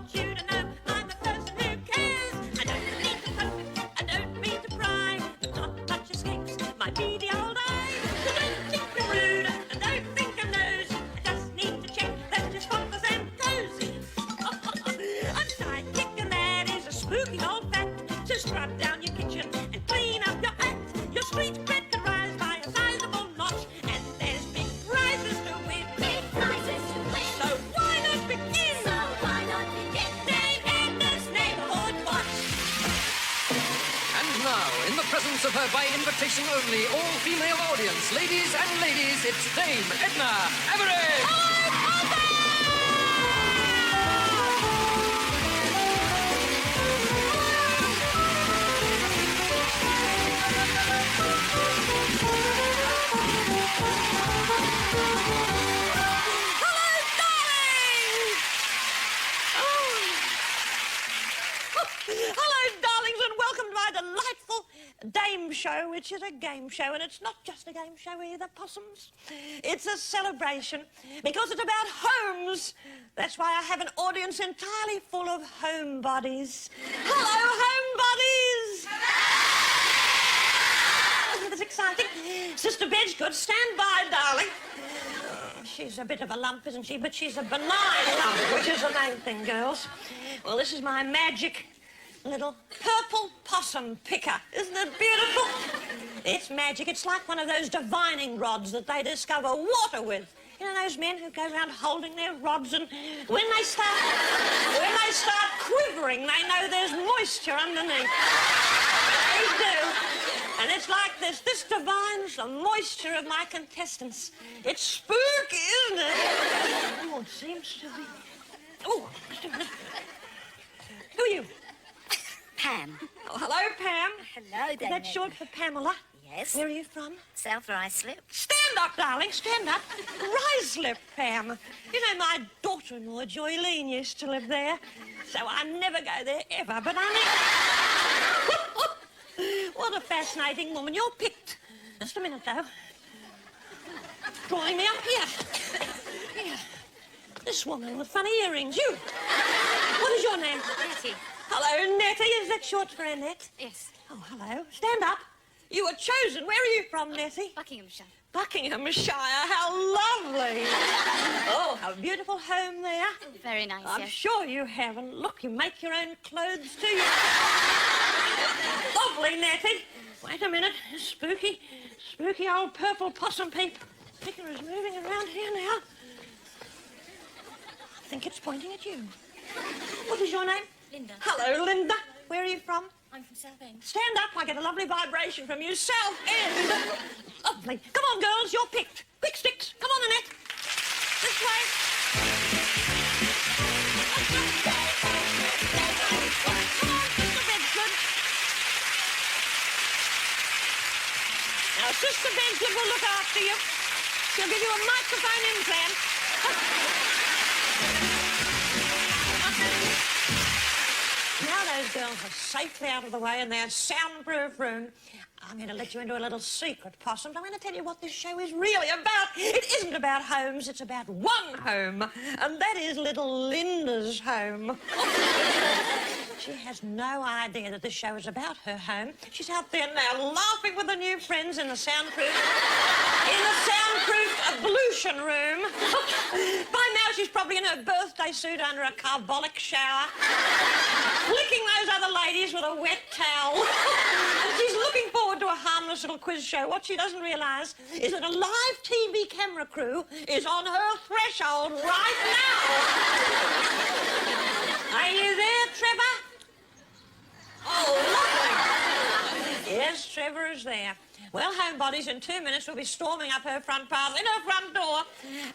want you to know I'm a person who cares. I don't mean to poke, I don't mean to pry, but not much escapes my beady old eye. So don't think I'm rude, and don't think I'm nosy. I just need to check that you're spotless and cozy. I'm sidekick, and that is a spooky old fact. So scrub down your kitchen and clean up your act. Your street cred can rise by a sizable notch, and there's big prizes to win. Big prizes to win. So why not begin? So why not begin? Dame Edna's Neighbourhood Watch. And now, in the presence of her by invitation only all-female audience, ladies, it's Dame Edna Everett! Hello, darlings, and welcome to my delightful Dame Show, which is a game show, and it's not just a game show either, possums. It's a celebration, because it's about homes. That's why I have an audience entirely full of homebodies. Hello, homebodies! Isn't this exciting? Sister Bedgood, stand by, darling. She's a bit of a lump, isn't she? But she's a benign lump, which is the main thing, girls. Well, this is my magic little purple possum picker. Isn't it beautiful? It's magic. It's like one of those divining rods that they discover water with. You know those men who go around holding their rods, and when they start quivering, they know there's moisture underneath. They do. And it's like this. This divines the moisture of my contestants. It's spooky, isn't it? Oh, it seems to be. Oh, just a minute. Who are you? Pam. Oh, hello, Pam. Hello, Dame. That's short for Pamela. Yes. Where are you from? South Ruislip. Stand up, darling, stand up. Ruislip, Pam. You know, my daughter-in-law, Joylene, used to live there. So I never go there, ever, but I mean... What a fascinating woman. You're picked. Just a minute, though. Drawing me up here. Here. This woman with funny earrings, you. What is your name? Nettie. Hello, Nettie. Is that short for Annette? Yes. Oh, hello. Stand up. You were chosen. Where are you from, Nettie? Buckinghamshire. Buckinghamshire. How lovely. Oh, how beautiful home there. Very nice, I'm yes. sure you haven't. Look, you make your own clothes, too. Lovely, Nettie. Wait a minute. Spooky old purple possum picker is moving around here now. I think it's pointing at you. What is your name? Linda. Hello, Linda. Where are you from? I'm from Southend. Stand up. I get a lovely vibration from you. Southend. Lovely. Come on, girls. You're picked. Quick sticks. Come on, Annette. This way. Come on, Sister Bedgood. Now, Sister Bedgood will look after you. She'll give you a microphone implant. Now those girls are safely out of the way in their soundproof room, I'm going to let you into a little secret, possums. I'm going to tell you what this show is really about. It isn't about homes, it's about one home, and that is little Linda's home. She has no idea that this show is about her home. She's out there now laughing with her new friends in the soundproof ablution room. By now she's probably in her birthday suit under a carbolic shower, flicking those other ladies with a wet towel. And she's looking forward to a harmless little quiz show. What she doesn't realise is that a live TV camera crew is on her threshold right now. Are you there, Trevor? Oh, lovely. Yes, Trevor is there. Well, homebodies, in 2 minutes we'll be storming up her front path in her front door,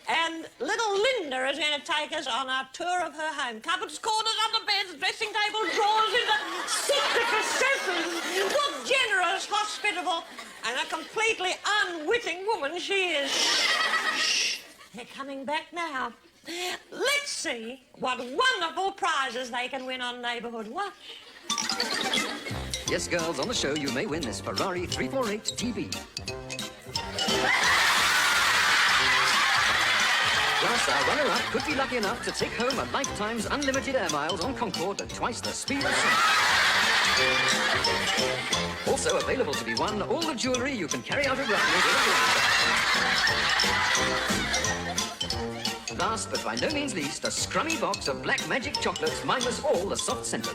and little Linda is going to take us on a tour of her home. Cupboards, corners, under beds, dressing table, drawers, into secret recesses. What generous, hospitable, and a completely unwitting woman she is. Shh. They're coming back now. Let's see what wonderful prizes they can win on Neighbourhood Watch. Yes, girls, on the show you may win this Ferrari 348 TV. Plus, our runner-up could be lucky enough to take home a lifetime's unlimited air miles on Concorde at twice the speed of sound. Also available to be won, all the jewellery you can carry out a run with. Last, but by no means least, a scrummy box of black magic chocolates minus all the soft centres.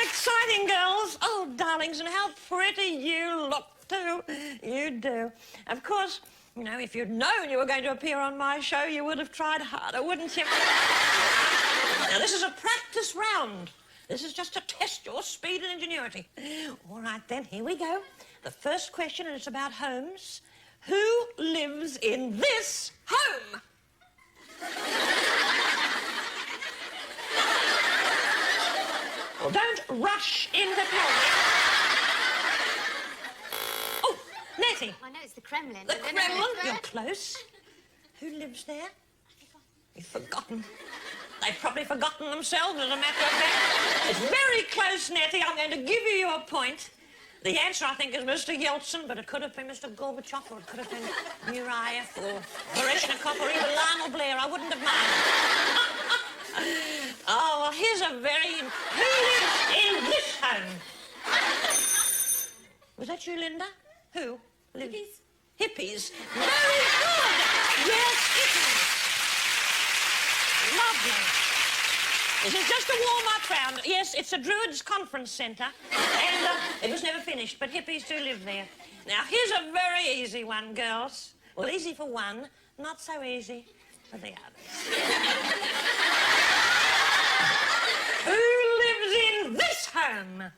Exciting, girls. Oh, darlings, and how pretty you look, too. You do. Of course, you know, if you'd known you were going to appear on my show, you would have tried harder, wouldn't you? Now, this is a practice round. This is just to test your speed and ingenuity. All right, then, here we go. The first question, and it's about homes. Who lives in this home? Well, don't rush in to tell me. Oh, Nettie. I know it's the Kremlin. The Kremlin? You're close. Who lives there? You've forgotten. They've probably forgotten themselves, as a matter of fact. It's very close, Nettie. I'm going to give you a point. The answer, I think, is Mr. Yeltsin, but it could have been Mr. Gorbachev, or it could have been Murayev, or Baryshnikov, or even Lionel Blair. I wouldn't have minded. Oh, well, here's a very... Who lives in this home? Was that you, Linda? Who? Hippies. Hippies. Very good. Yes, hippies. Lovely. This is just a warm-up round. Yes, it's a Druids conference centre, and it was never finished, but hippies do live there. Now, here's a very easy one, girls. Well, easy for one, not so easy for the others. Who lives in this home?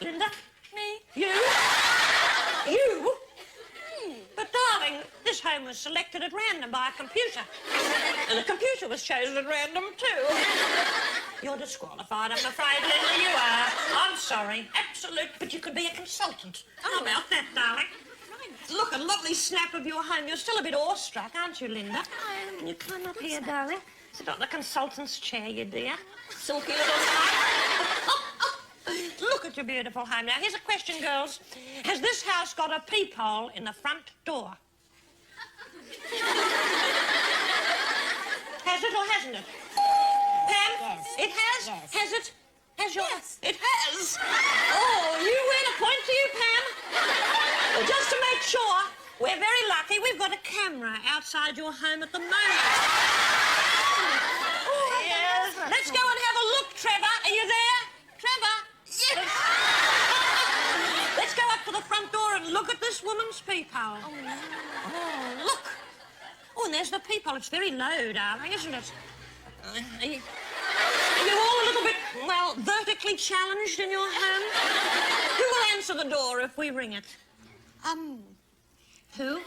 Linda? Me? You? You? But, darling, this home was selected at random by a computer. And the computer was chosen at random, too. You're disqualified, I'm afraid, Linda, you are. I'm sorry. Absolute, but you could be a consultant. How about that, darling? Look, a lovely snap of your home. You're still a bit awestruck, aren't you, Linda? Can you come up here, darling? Sit on the consultant's chair, you dear. Silky little thing. Look at your beautiful home. Now, here's a question, girls. Has this house got a peephole in the front door? Has it or hasn't it? Pam? Yes. It has? Yes. Has it? Has your... Yes. It has? Oh, you win a point to you, Pam. Well, just to make sure, we're very lucky. We've got a camera outside your home at the moment. Oh, yes. Let's go and have a look, Trevor. Are you there? Trevor? Yes. Let's go up to the front door and look at this woman's peephole. Oh, no. Oh, look. Oh, and there's the peephole. It's very low, darling, isn't it? Are you all a little bit, well, vertically challenged in your home? Who will answer the door if we ring it? Who?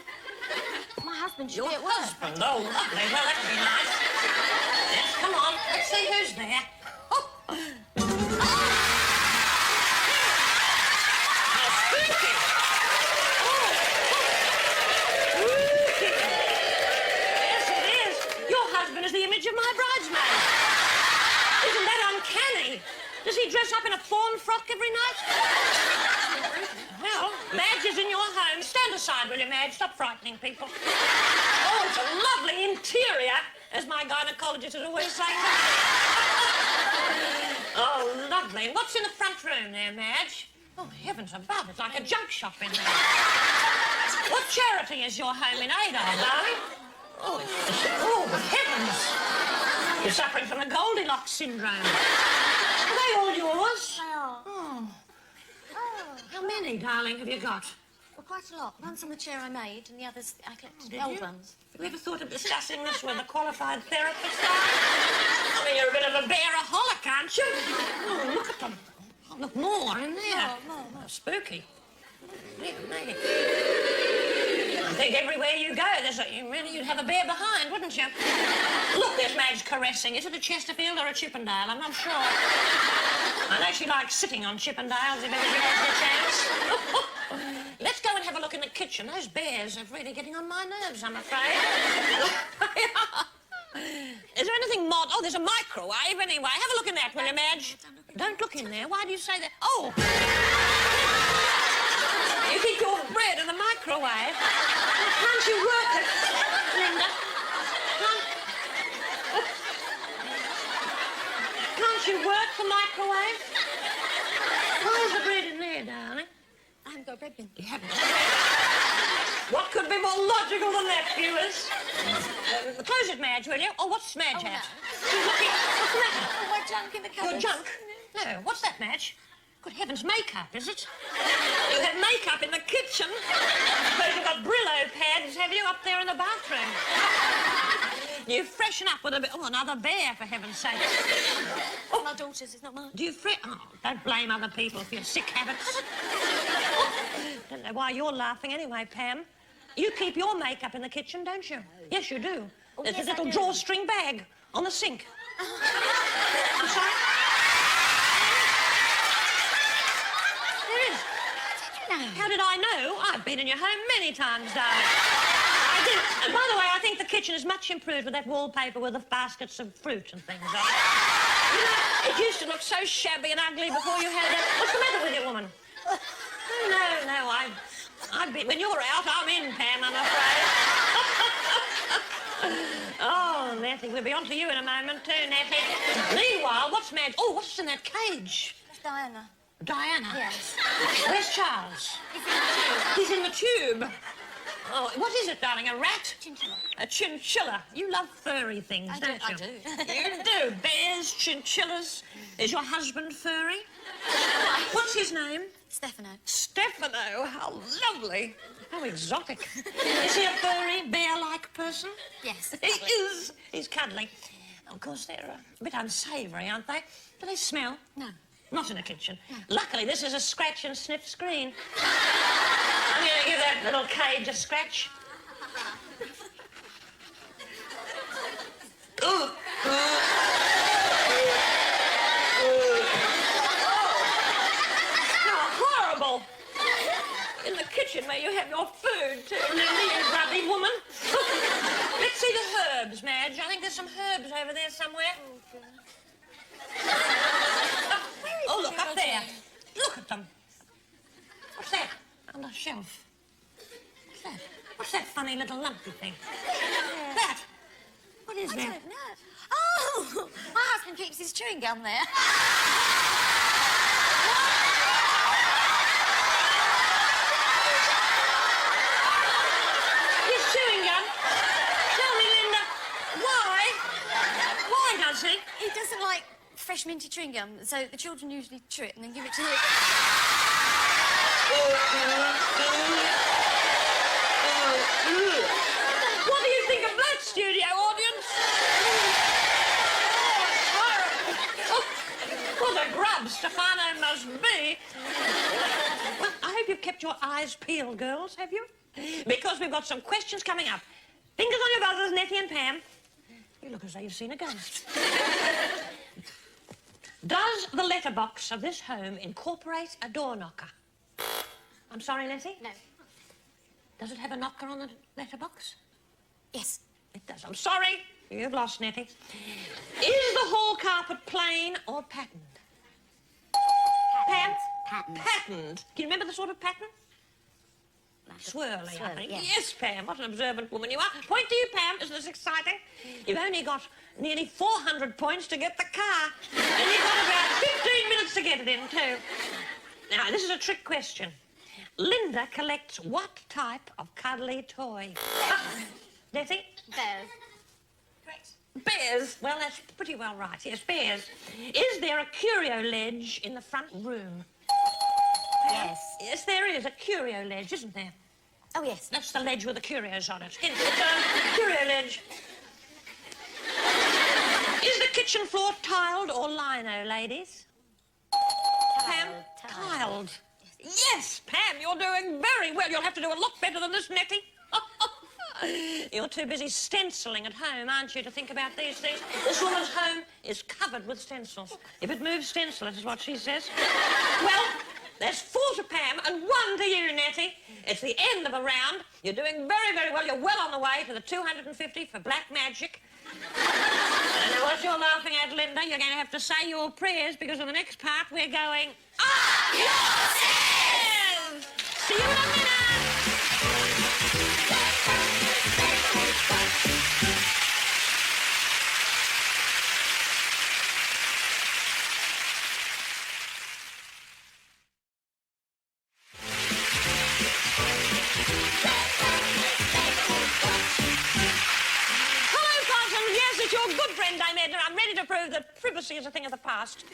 My husband should Your be at work. husband. Oh, lovely. Well, that'd be nice. Yes, come on. Let's see who's there. Oh. How spooky. Spooky. Yes, it is. Your husband is the image of my bridesmaid. Isn't that uncanny? Does he dress up in a fawn frock every night? Well, Madge is in your home. Stand aside, will you, Madge? Stop frightening people. Oh, it's a lovely interior, as my gynecologist is always saying. Oh, lovely. And what's in the front room there, Madge? Oh, heavens above, it's like a junk shop in there. What charity is your home in aid of, darling? Oh, heavens. You're suffering from the Goldilocks syndrome. Are they all yours? They are. Oh. How many, darling, have you got? Well, quite a lot. One's on the chair I made, and the others I collected. Did Old you? ones. Have you ever thought of discussing this with a qualified therapist? I mean, you're a bit of a bearaholic, aren't you? Oh, look at them. Oh, look, more in there. More. Oh, spooky. Dear me. I think everywhere you go, you'd have a bear behind, wouldn't you? Look, there's Madge caressing. Is it a Chesterfield or a Chippendale? I'm not sure. I'd actually like sitting on Chippendales if ever you had the chance. Let's go and have a a look in the kitchen. Those bears are really getting on my nerves, I'm afraid. Is there anything mod? Oh, there's a microwave anyway. Have a look in that, will you, Madge? Don't look in there. Why do you say that? Oh! You keep your bread in the microwave. Can't you work it, Linda? Can't you work the microwave? Why is the bread in there, darling? I haven't got a bread bin. You haven't. What could be more logical than that, viewers? Close it, Madge, will you? Oh, what's Madge at? She's looking... What's the matter? Oh, my junk in the cupboard. Your junk? No. What's that, Madge? Good heavens, makeup, is it? You have makeup in the kitchen. I suppose you've got Brillo pads, have you, up there in the bathroom? You freshen up with a bit... Oh, another bear, for heaven's sake. Oh, my daughter's, it's not mine. Do you Oh, don't blame other people for your sick habits. Don't know why you're laughing anyway, Pam. You keep your makeup in the kitchen, don't you? Yes, you do. Oh, There's yes, a little I do. drawstring bag on the sink. I'm sorry? There is. How did I know? I've been in your home many times, darling. I did. And by the way, I think the kitchen is much improved with that wallpaper with the baskets of fruit and things on it. You know, it used to look so shabby and ugly before you had it. What's the matter with you, woman? No, I've been... When you're out, I'm in, Pam, I'm afraid. Oh, Nettie, we'll be on to you in a moment too, Nettie. Meanwhile, what's Madge? Oh, what's in that cage? It's Diana. Diana? Yes. Where's Charles? He's in the tube. He's in the tube. Oh, what is it, darling? A rat? Chinchilla. A chinchilla. You love furry things, don't you? I do. You do. Bears, chinchillas. Is your husband furry? What's his name? Stefano. Stefano. How lovely. How exotic. Is he a furry, bear-like person? Yes. He is. He's cuddly. Of course, they're a bit unsavoury, aren't they? Do they smell? No. Not in the kitchen. No. Luckily, this is a scratch and sniff screen. I'm going to give that little cage a scratch. Ooh. How horrible. In the kitchen where you have your food, too, Lindy, you grubby woman. Let's see the herbs, Madge. I think there's some herbs over there somewhere. Oh, look, up there. Look at them. What's that? On the shelf. What's that? What's that funny little lumpy thing? That? What is I that? don't know. Oh, my husband keeps his chewing gum there. His chewing gum? Tell me, Linda, why? Why does he? He doesn't like fresh minty chewing gum, so the children usually chew it and then give it to him. What do you think of that, studio audience? Oh, what a grub Stefano must be. Well, I hope you've kept your eyes peeled, girls, have you? Because we've got some questions coming up. Fingers on your buzzers, Nettie and Pam. You look as though you've seen a ghost. Does the letterbox of this home incorporate a door knocker? I'm sorry, Nettie? No. Does it have a knocker on the letterbox? Yes. It does. I'm sorry. You've lost, Nettie. Is the hall carpet plain or patterned? Pam? Patterned. Patterned. Can you remember the sort of pattern? Swirly, I Swirly, think. yes. Yes, Pam. What an observant woman you are. Point to you, Pam. Isn't this exciting? You've only got nearly 400 points to get the car. And you've got about 15 minutes to get it in, too. Now, this is a trick question. Linda collects what type of cuddly toy? Nettie? Bears. Correct. Bears. Well, that's pretty well right. Yes, bears. Is there a curio ledge in the front room? Yes. Yes, there is a curio ledge, isn't there? Oh, yes. That's the ledge with the curios on it. Hence the term curio ledge. Is the kitchen floor tiled or lino, ladies? Pam? Tiled. Yes, Pam, you're doing very well. You'll have to do a lot better than this, Nettie. You're too busy stenciling at home, aren't you, to think about these things? This woman's home is covered with stencils. If it moves, stencil it, is what she says. Well, There's 4 to Pam and 1 to you, Nettie. It's the end of a round. You're doing very, very well. You're well on the way to the 250 for black magic. I don't know what you're laughing at, Linda. You're going to have to say your prayers because in the next part we're going... Up yourselves! See you in a minute! Edna, I'm ready to prove that privacy is a thing of the past.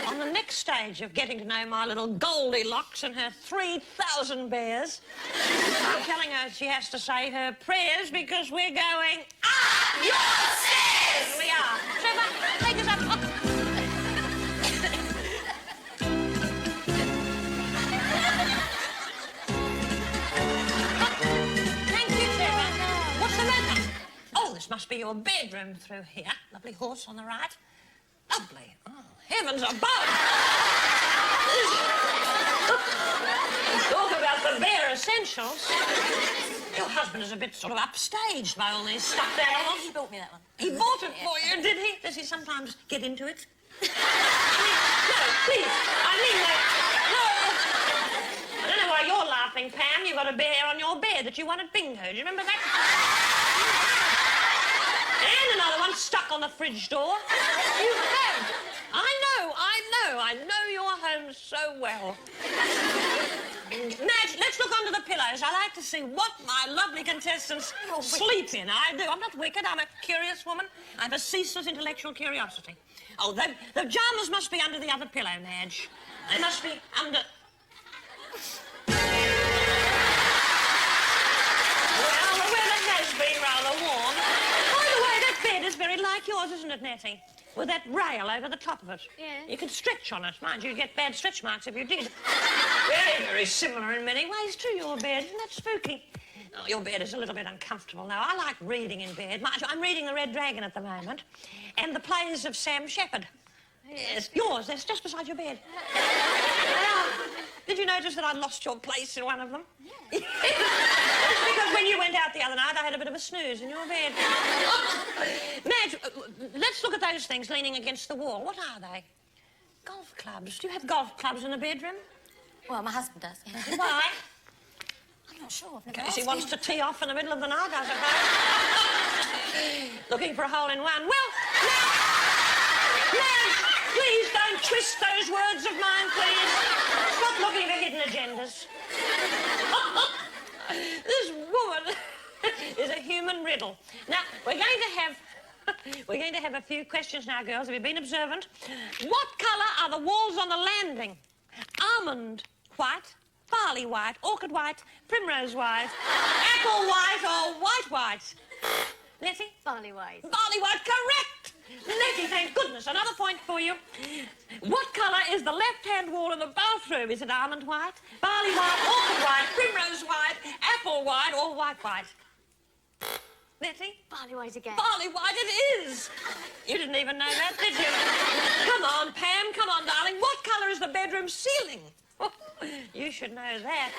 On the next stage of getting to know my little Goldilocks and her 3,000 bears, I'm telling her she has to say her prayers because we're going up your stairs! We are. Trevor, take us up. Thank you, Trevor. What's the matter? Oh, this must be your bedroom through here. Lovely horse on the right. Lovely. Oh, heavens above. Talk about the bare essentials. Your husband is a bit sort of upstaged by all these stuffed animals. He bought me that one. He bought it for you, did he? Does he sometimes get into it? No, please. I mean that. No. I don't know why you're laughing, Pam. You've got a bear on your bed that you won at bingo. Do you remember that? And another one stuck on the fridge door. You have. I know your home so well. Madge, let's look under the pillows. I like to see what my lovely contestants sleep in. I do. I'm not wicked. I'm a curious woman. I have a ceaseless intellectual curiosity. Oh, the pajamas must be under the other pillow, Madge. They must be under... Well, the weather has been rather warm. By the way, that bed is very like yours, isn't it, Nettie? With that rail over the top of it. Yeah. You could stretch on it. Mind you, you'd get bad stretch marks if you did. Very, very similar in many ways to your bed. Isn't that spooky? Oh, your bed is a little bit uncomfortable now. I like reading in bed. Mind you, I'm reading The Red Dragon at the moment. And the plays of Sam Shepard. Yes, yours. That's just beside your bed. Did you notice that I lost your place in one of them? Yeah. That's because when you went out the other night, I had a bit of a snooze in your bed. Madge, let's look at those things leaning against the wall. What are they? Golf clubs. Do you have golf clubs in the bedroom? Well, my husband does. Yeah. Why? I'm not sure. I've never Because asked he wants him. to tee off in the middle of the night, I suppose. Looking for a hole in one. Well, now, Madge, please don't twist those words of mine, please. Stop looking for hidden agendas. This woman is a human riddle. Now, we're going to have a few questions now, girls. Have you been observant? What colour are the walls on the landing? Almond white, barley white, orchid white, primrose white, apple white, or white? Nettie? Barley white. Barley white, correct! Nettie, thank goodness. Another point for you. What colour is the left-hand wall in the bathroom? Is it almond white, barley white, orchid white, primrose white, apple white, or white? Nettie? Barley white again. Barley white it is! You didn't even know that, did you? Come on, Pam, come on, darling. What colour is the bedroom ceiling? Oh, you should know that.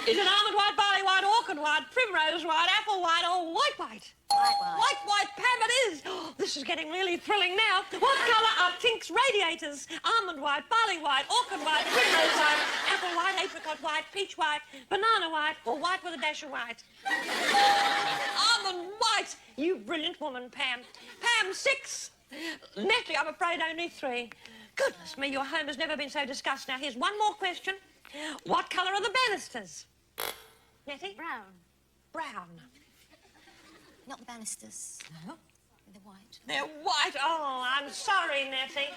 Is it almond white, barley white, orchid white, primrose white, apple white, or white? White, Pam, it is. Oh, this is getting really thrilling now. What colour are Tink's radiators? Almond white, barley white, orchid white, primrose white, apple white, apricot white, peach white, banana white, or white with a dash of white? Almond white. You brilliant woman, Pam. Pam, 6. Nettie, I'm afraid only 3. Goodness me, your home has never been so discussed. Now, here's one more question. What colour are the banisters? Nettie? Brown. Not the banisters. No? They're white. They're white. Oh, I'm sorry, Nettie.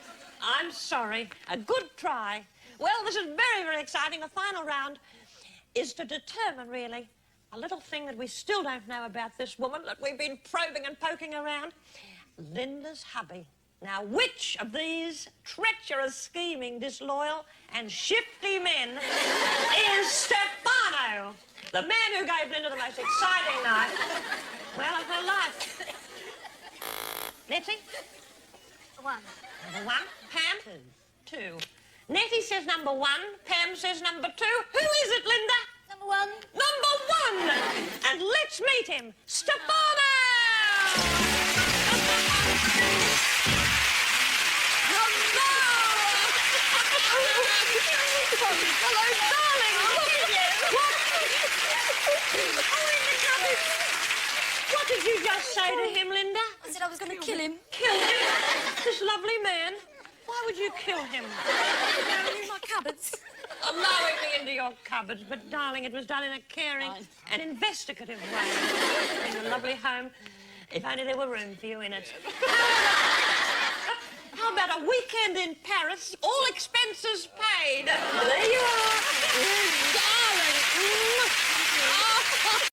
I'm sorry. A good try. Well, this is very, very exciting. The final round is to determine, really, a little thing that we still don't know about this woman that we've been probing and poking around. Linda's hubby. Now, which of these treacherous, scheming, disloyal, and shifty men is Stefano, the man who gave Linda the most exciting night, well, of her life? Nettie? 1. Number 1. Pam? 2. 2. Nettie says number 1. Pam says number 2. Who is it, Linda? Number 1. Number 1! And let's meet him, Stefano! Hello, darling. What did you just say to him, Linda? I said I was going to kill him. Kill him? This lovely man? Why would you kill him? Down in my cupboards. Allowing me into your cupboards, but darling, it was done in a caring and investigative way. In a lovely home, if only there were room for you in it. How about a weekend in Paris, all expenses paid? There you are, darling.